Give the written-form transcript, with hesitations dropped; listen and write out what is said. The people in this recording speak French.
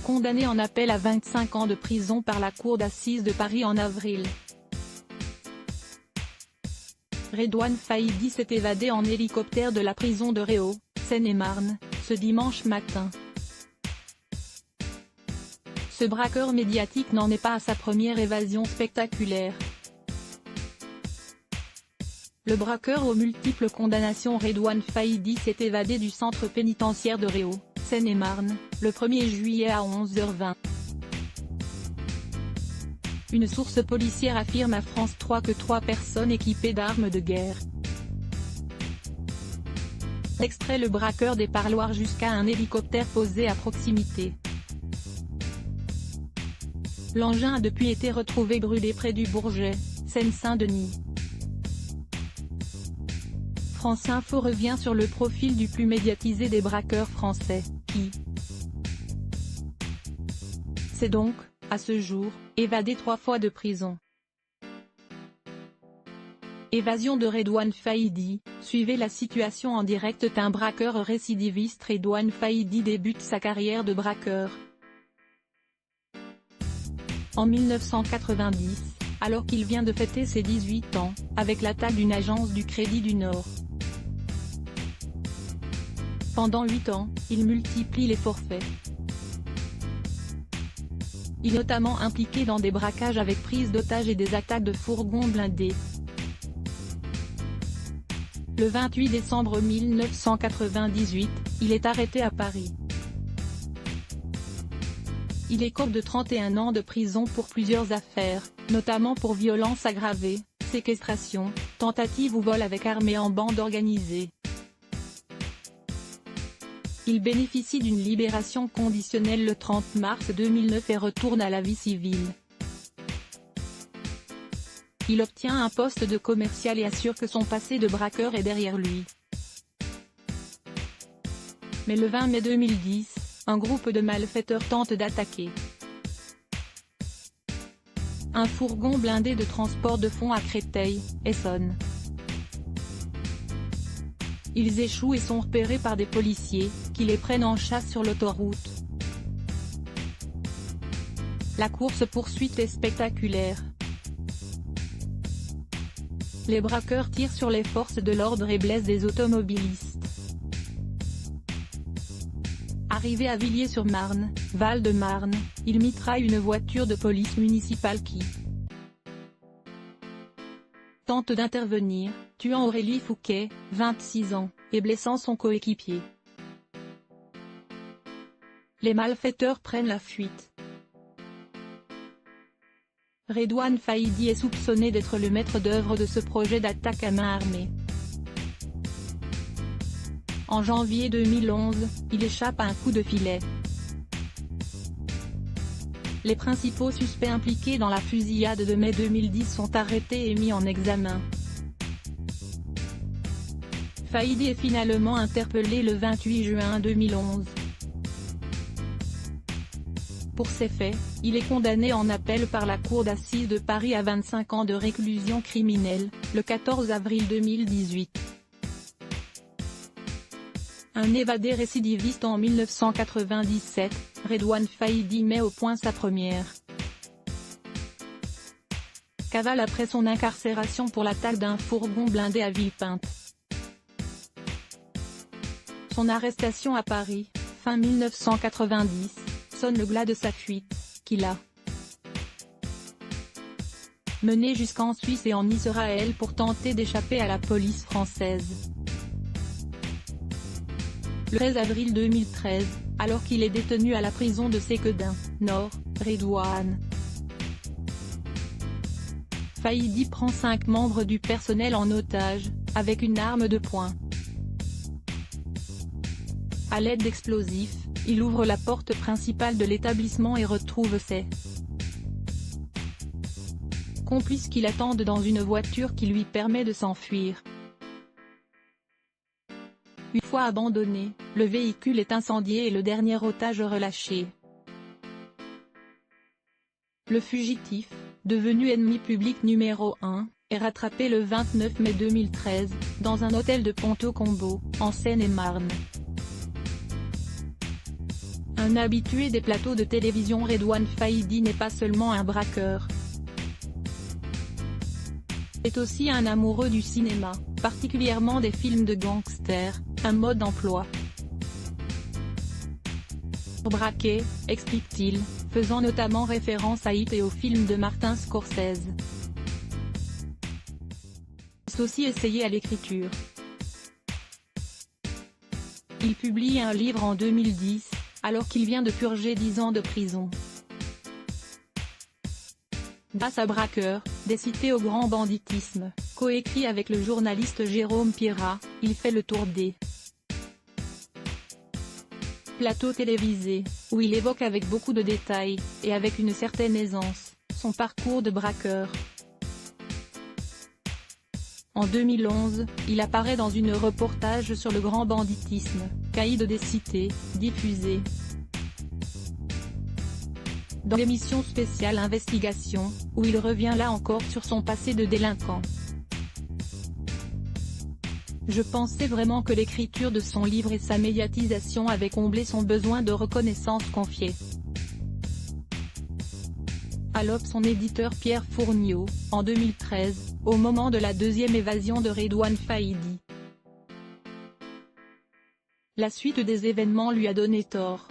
condamné en appel à 25 ans de prison par la cour d'assises de Paris en avril. Redouane Faïdi s'est évadé en hélicoptère de la prison de Réau, Seine-et-Marne, ce dimanche matin. Ce braqueur médiatique n'en est pas à sa première évasion spectaculaire. Le braqueur aux multiples condamnations Redouane Faïdi s'est évadé du centre pénitentiaire de Réau, Seine-et-Marne, le 1er juillet à 11h20. Une source policière affirme à France 3 que 3 personnes équipées d'armes de guerre extraient le braqueur des parloirs jusqu'à un hélicoptère posé à proximité. L'engin a depuis été retrouvé brûlé près du Bourget, Seine-Saint-Denis. France Info revient sur le profil du plus médiatisé des braqueurs français, qui s'est donc, à ce jour, évadé 3 fois de prison. Évasion de Redouane Faïdi, suivez la situation en direct. Un braqueur récidiviste. Redouane Faïdi débute sa carrière de braqueur en 1990, alors qu'il vient de fêter ses 18 ans, avec l'attaque d'une agence du Crédit du Nord. Pendant 8 ans, il multiplie les forfaits. Il est notamment impliqué dans des braquages avec prise d'otages et des attaques de fourgons blindés. Le 28 décembre 1998, il est arrêté à Paris. Il écope de 31 ans de prison pour plusieurs affaires, notamment pour violence aggravée, séquestration, tentative ou vol avec arme et en bande organisée. Il bénéficie d'une libération conditionnelle le 30 mars 2009 et retourne à la vie civile. Il obtient un poste de commercial et assure que son passé de braqueur est derrière lui. Mais le 20 mai 2010, un groupe de malfaiteurs tente d'attaquer un fourgon blindé de transport de fonds à Créteil, Essonne. Ils échouent et sont repérés par des policiers, qui les prennent en chasse sur l'autoroute. La course-poursuite est spectaculaire. Les braqueurs tirent sur les forces de l'ordre et blessent des automobilistes. Arrivé à Villiers-sur-Marne, Val-de-Marne, il mitraille une voiture de police municipale qui tente d'intervenir, tuant Aurélie Fouquet, 26 ans, et blessant son coéquipier. Les malfaiteurs prennent la fuite. Redouane Faïdi est soupçonné d'être le maître d'œuvre de ce projet d'attaque à main armée. En janvier 2011, il échappe à un coup de filet. Les principaux suspects impliqués dans la fusillade de mai 2010 sont arrêtés et mis en examen. Faïdi est finalement interpellé le 28 juin 2011. Pour ces faits, il est condamné en appel par la cour d'assises de Paris à 25 ans de réclusion criminelle, le 14 avril 2018. Un évadé récidiviste en 1997, Redouane Faïdi met au point sa première cavale après son incarcération pour l'attaque d'un fourgon blindé à Villepinte. Son arrestation à Paris, fin 1990, sonne le glas de sa fuite, qu'il a menée jusqu'en Suisse et en Israël pour tenter d'échapper à la police française. Le 13 avril 2013, alors qu'il est détenu à la prison de Séquedin, Nord, Redouane Faïdi prend 5 membres du personnel en otage, avec une arme de poing. À l'aide d'explosifs, il ouvre la porte principale de l'établissement et retrouve ses complices qui l'attendent dans une voiture qui lui permet de s'enfuir. Une fois abandonné, le véhicule est incendié et le dernier otage relâché. Le fugitif, devenu ennemi public numéro 1, est rattrapé le 29 mai 2013, dans un hôtel de Ponto-Combo, en Seine-et-Marne. Un habitué des plateaux de télévision, Redouane Faïdi n'est pas seulement un braqueur. C'est aussi un amoureux du cinéma, particulièrement des films de gangsters, un mode d'emploi. Braquer, explique-t-il, faisant notamment référence à Hit et au film de Martin Scorsese. Il s'est aussi essayé à l'écriture. Il publie un livre en 2010, alors qu'il vient de purger 10 ans de prison. Grâce à Braqueur, des cités au grand banditisme, coécrit avec le journaliste Jérôme Pierrat, il fait le tour des plateaux télévisés, où il évoque avec beaucoup de détails, et avec une certaine aisance, son parcours de braqueur. En 2011, il apparaît dans une reportage sur le grand banditisme, Caïd des cités, diffusé dans l'émission spéciale Investigation, où il revient là encore sur son passé de délinquant. Je pensais vraiment que l'écriture de son livre et sa médiatisation avaient comblé son besoin de reconnaissance, confié à l'Obs son éditeur Pierre Fourniot, en 2013, au moment de la deuxième évasion de Redouane Faïdi. La suite des événements lui a donné tort.